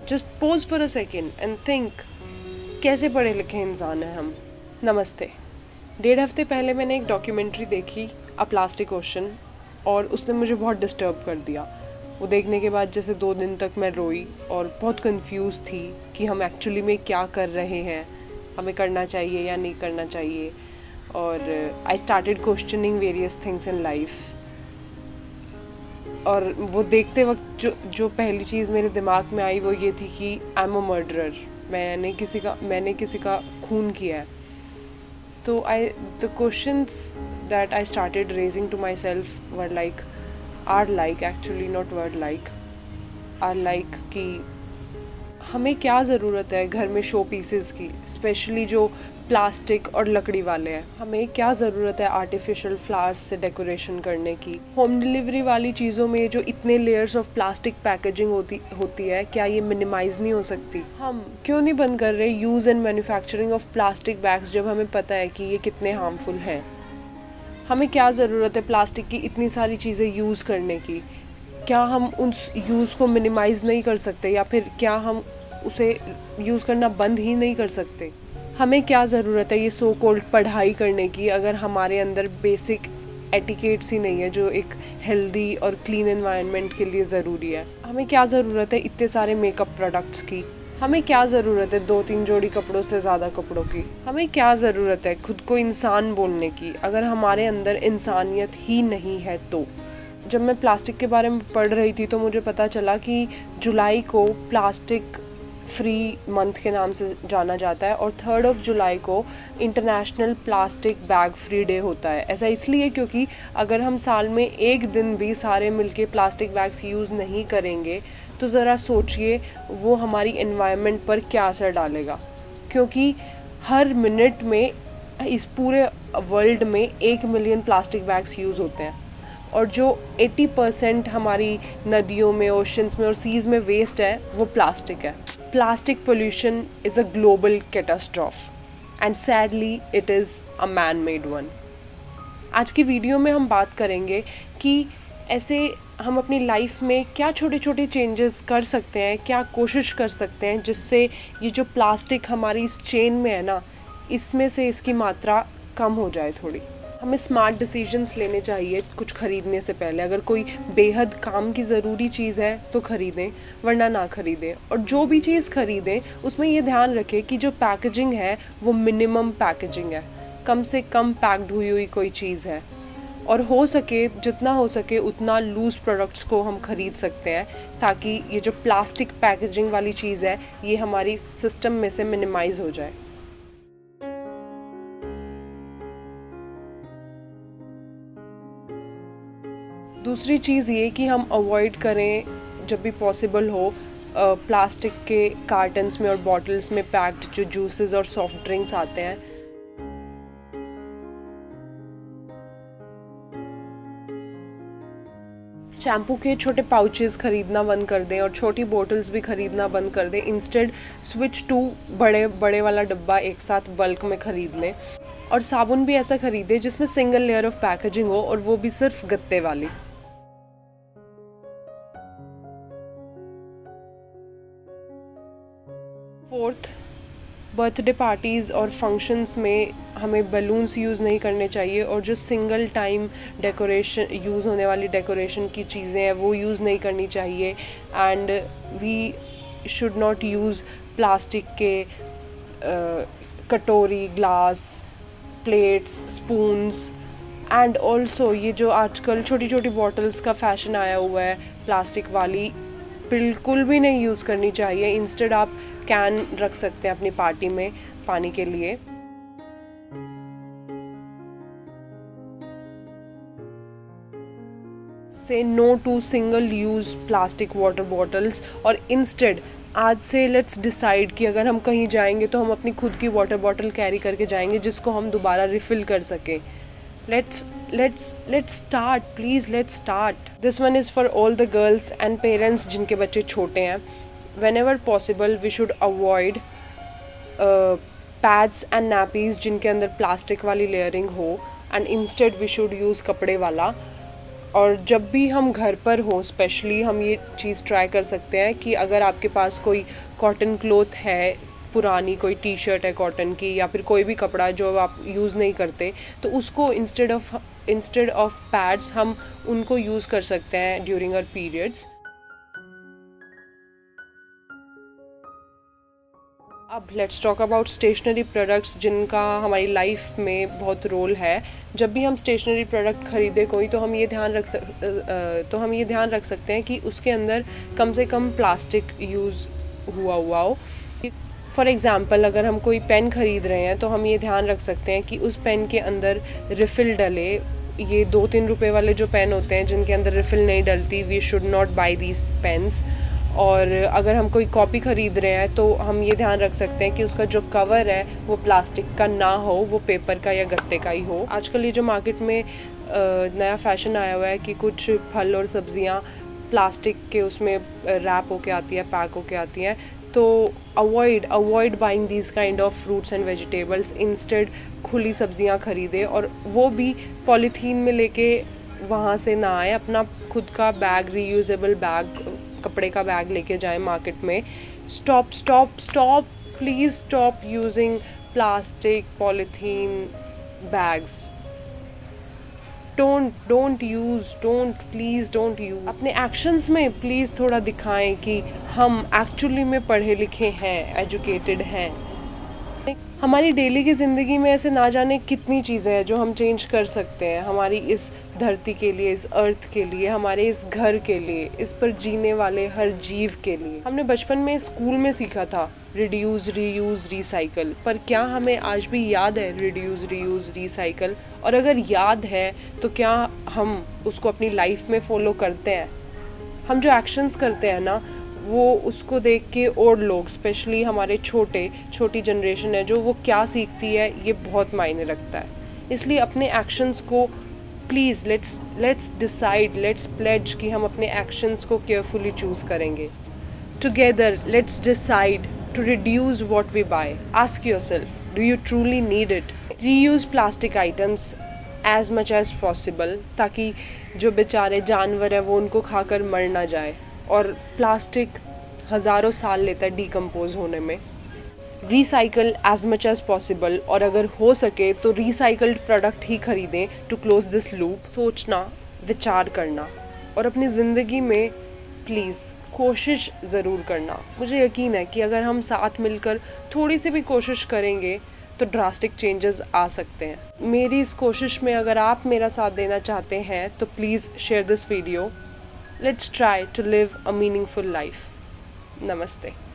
Just pose for a second and think, कैसे पढ़े लिखे इंसान हैं हम। नमस्ते। 1.5 हफ्ते पहले मैंने एक डॉक्यूमेंट्री देखी, अ प्लास्टिक ओशन, और उसने मुझे बहुत डिस्टर्ब कर दिया। वो देखने के बाद जैसे 2 दिन तक मैं रोई और बहुत कंफ्यूज थी कि हम एक्चुअली में क्या कर रहे हैं, हमें करना चाहिए या नहीं करना चाहिए। और I started questioning various things in life. और वो देखते वक्त जो पहली चीज़ मेरे दिमाग में आई वो ये थी कि आई एम अ मर्डरर, मैंने किसी का खून किया है। तो the questions that I started raising to my self were like, are like actually not word like, are like कि हमें क्या ज़रूरत है घर में शो पीसेस की, स्पेशली जो प्लास्टिक और लकड़ी वाले हैं। हमें क्या ज़रूरत है आर्टिफिशियल फ्लावर्स से डेकोरेशन करने की। होम डिलीवरी वाली चीज़ों में जो इतने लेयर्स ऑफ प्लास्टिक पैकेजिंग होती है, क्या ये मिनिमाइज़ नहीं हो सकती? हम क्यों नहीं बंद कर रहे use and manufacturing of plastic bags, जब हमें पता है कि ये कितने हार्मफुल हैं। हमें क्या ज़रूरत है प्लास्टिक की इतनी सारी चीज़ें यूज़ करने की? क्या हम उस यूज़ को मिनिमाइज़ नहीं कर सकते, या फिर क्या हम उसे यूज़ करना बंद ही नहीं कर सकते? हमें क्या ज़रूरत है ये सो कॉल्ड पढ़ाई करने की, अगर हमारे अंदर बेसिक एटिकेट्स ही नहीं है जो एक हेल्दी और क्लीन एनवायरनमेंट के लिए ज़रूरी है। हमें क्या ज़रूरत है इतने सारे मेकअप प्रोडक्ट्स की? हमें क्या ज़रूरत है 2-3 जोड़ी कपड़ों से ज़्यादा कपड़ों की? हमें क्या ज़रूरत है खुद को इंसान बोलने की, अगर हमारे अंदर इंसानियत ही नहीं है तो? जब मैं प्लास्टिक के बारे में पढ़ रही थी तो मुझे पता चला कि जुलाई को प्लास्टिक फ्री मंथ के नाम से जाना जाता है, और 3 जुलाई को international plastic bag free day होता है। ऐसा इसलिए क्योंकि अगर हम साल में एक दिन भी सारे मिलके प्लास्टिक बैग्स यूज़ नहीं करेंगे तो ज़रा सोचिए वो हमारी एनवायरनमेंट पर क्या असर डालेगा। क्योंकि हर मिनट में इस पूरे वर्ल्ड में 1 मिलियन प्लास्टिक बैग्स यूज़ होते हैं, और जो 80% हमारी नदियों में, ओशंस में और सीज़ में वेस्ट है वो प्लास्टिक है। Plastic pollution is a global catastrophe and sadly it is a man-made one. आज की वीडियो में हम बात करेंगे कि ऐसे हम अपनी लाइफ में क्या छोटे छोटे चेंजेस कर सकते हैं, क्या कोशिश कर सकते हैं जिससे ये जो प्लास्टिक हमारी इस चेन में है ना, इसमें से इसकी मात्रा कम हो जाए थोड़ी। हमें स्मार्ट डिसीजंस लेने चाहिए कुछ ख़रीदने से पहले। अगर कोई बेहद काम की ज़रूरी चीज़ है तो ख़रीदें, वरना ना ख़रीदें। और जो भी चीज़ ख़रीदें उसमें ये ध्यान रखें कि जो पैकेजिंग है वो मिनिमम पैकेजिंग है, कम से कम पैक्ड हुई कोई चीज़ है। और हो सके, जितना हो सके उतना लूज़ प्रोडक्ट्स को हम ख़रीद सकते हैं, ताकि ये जो प्लास्टिक पैकेजिंग वाली चीज़ है ये हमारी सिस्टम में से मिनिमाइज़ हो जाए। दूसरी चीज़ ये कि हम अवॉइड करें जब भी पॉसिबल हो प्लास्टिक के कार्टन्स में और बॉटल्स में पैक्ड जो जूसेस और सॉफ्ट ड्रिंक्स आते हैं। शैम्पू के छोटे पाउचेस ख़रीदना बंद कर दें और छोटी बोतल्स भी ख़रीदना बंद कर दें। इंस्टेड स्विच टू बड़े वाला डब्बा एक साथ बल्क में ख़रीद लें। और साबुन भी ऐसा ख़रीदें जिसमें सिंगल लेयर ऑफ पैकेजिंग हो, और वो भी सिर्फ गत्ते वाली। फोर्थ, बर्थडे पार्टीज़ और फंक्शंस में हमें बलून्स यूज़ नहीं करने चाहिए, और जो सिंगल टाइम डेकोरेशन यूज़ होने वाली डेकोरेशन की चीज़ें हैं वो यूज़ नहीं करनी चाहिए। And we should not use plastic के कटोरी, glass, plates, spoons. And also ये जो आजकल छोटी छोटी बॉटल्स का फ़ैशन आया हुआ है प्लास्टिक वाली, बिल्कुल भी नहीं यूज़ करनी चाहिए। इंस्टेड आप कैन रख सकते हैं अपनी पार्टी में पानी के लिए। Say no to single use plastic water bottles, और इंस्टेड आज से लेट्स डिसाइड कि अगर हम कहीं जाएंगे तो हम अपनी खुद की वाटर बॉटल कैरी करके जाएंगे जिसको हम दोबारा रिफ़िल कर सकें। let's start, please let's start. This one is for all the girls and parents जिनके बच्चे छोटे हैं. Whenever possible we should avoid pads and nappies जिनके अंदर प्लास्टिक वाली लेयरिंग हो, and instead we should use कपड़े वाला। और जब भी हम घर पर हों स्पेशली हम ये चीज़ ट्राई कर सकते हैं कि अगर आपके पास कोई कॉटन क्लॉथ है, पुरानी कोई टी शर्ट है कॉटन की, या फिर कोई भी कपड़ा जो आप यूज़ नहीं करते, तो उसको इंस्टेड ऑफ पैड्स हम उनको यूज़ कर सकते हैं ड्यूरिंग आवर पीरियड्स। अब let's talk about stationery products जिनका हमारी लाइफ में बहुत रोल है। जब भी हम स्टेशनरी प्रोडक्ट ख़रीदें कोई, तो हम ये ध्यान रख सकते हैं कि उसके अंदर कम से कम प्लास्टिक यूज़ हुआ हो। फॉर एग्ज़ाम्पल, अगर हम कोई पेन ख़रीद रहे हैं तो हम ये ध्यान रख सकते हैं कि उस पेन के अंदर रिफ़िल डले। ये 2-3 रुपए वाले जो पेन होते हैं जिनके अंदर रिफ़िल नहीं डलती, we should not buy these pens. और अगर हम कोई कॉपी ख़रीद रहे हैं तो हम ये ध्यान रख सकते हैं कि उसका जो कवर है वो प्लास्टिक का ना हो, वो पेपर का या गत्ते का ही हो। आजकल ये जो मार्केट में नया फैशन आया हुआ है कि कुछ फल और सब्ज़ियाँ प्लास्टिक के उसमें रैप होके आती है, पैक होके आती हैं, तो avoid buying these kind of fruits and vegetables. Instead खुली सब्ज़ियाँ ख़रीदें, और वो भी पॉलीथीन में लेके वहाँ से ना आए। अपना खुद का बैग, रीयूजेबल बैग, कपड़े का बैग लेके जाएं मार्केट में। Stop please stop using plastic polythene bags. Please don't use. अपने एक्शंस में प्लीज़ थोड़ा दिखाएं कि हम एक्चुअली में पढ़े लिखे हैं, एजुकेटेड हैं। हमारी डेली की ज़िंदगी में ऐसे ना जाने कितनी चीज़ें हैं जो हम चेंज कर सकते हैं हमारी इस धरती के लिए, इस अर्थ के लिए, हमारे इस घर के लिए, इस पर जीने वाले हर जीव के लिए। हमने बचपन में स्कूल में सीखा था रिड्यूस, रीयूज़, रिसाइकल, पर क्या हमें आज भी याद है रिड्यूस, रीयूज़, रिसाइकल? और अगर याद है तो क्या हम उसको अपनी लाइफ में फॉलो करते हैं? हम जो एक्शंस करते हैं ना, वो उसको देख के और लोग, स्पेशली हमारे छोटी जनरेशन है जो, वो क्या सीखती है, ये बहुत मायने रखता है। इसलिए अपने एक्शंस को please let's decide, let's pledge कि हम अपने एक्शंस को केयरफुली चूज़ करेंगे। Together let's decide to reduce what we buy. Ask yourself, do you truly need it? Reuse plastic items as much as possible, ताकि जो बेचारे जानवर है वो उनको खाकर मर ना जाए। और प्लास्टिक हज़ारों साल लेता है डिकम्पोज होने में। Recycle as much as possible, और अगर हो सके तो रिसाइकल्ड प्रोडक्ट ही ख़रीदें टू क्लोज दिस लूप। सोचना, विचार करना, और अपनी ज़िंदगी में प्लीज़ कोशिश ज़रूर करना। मुझे यकीन है कि अगर हम साथ मिलकर थोड़ी सी भी कोशिश करेंगे तो ड्रास्टिक चेंजेस आ सकते हैं। मेरी इस कोशिश में अगर आप मेरा साथ देना चाहते हैं तो please share this video. Let's try to live a meaningful life. Namaste.